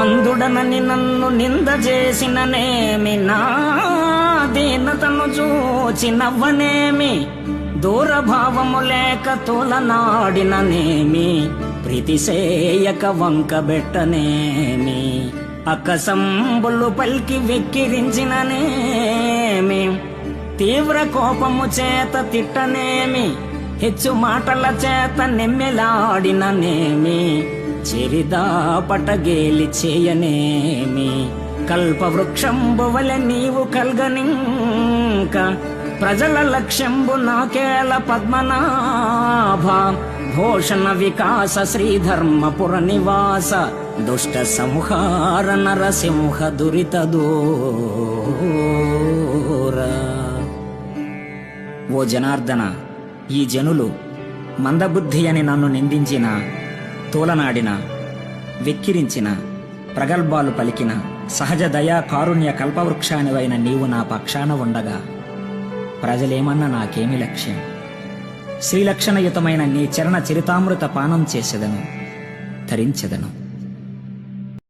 అంధుడనని నన్ను నింద చేసిననేమి, నా దీనతను చూచి నవ్వనేమి, దూరభావము లేక తోలనాడిననేమి, ప్రీతిసేయక వంకబెట్టనేమి, అక్కసంబులు పల్కి వెక్కిరించిననేమి, తీవ్ర కోపము చేత తిట్టనేమి, హెచ్చు మాటల చేత నెమ్మెలాడిననేమి, చెరిదాపట గేలి చేయనేమి, కల్పవృక్షంబు వలె నీవు కల్గనింక, ప్రజల లక్ష్యంబు నాకేల పద్మనాభ, భూషణ వికాస శ్రీధర్మపుర నివాస, దుష్ట సంహార నరసింహ దురిత దూర. ఓ జనార్దన, ఈ జనులు మందబుద్ధి అని నన్ను నిందించిన, తోలనాడిన, వెక్కిరించిన, ప్రగల్భాలు పలికిన సహజ దయా కారుణ్య కల్పవృక్షానివైన నీవు నా పక్షాన ఉండగా ప్రజలేమన్నా నాకేమి లక్ష్యం? శ్రీలక్షణయుతమైన నీ చరణ చరితామృత పానం చేసెదను, ధరించెదను.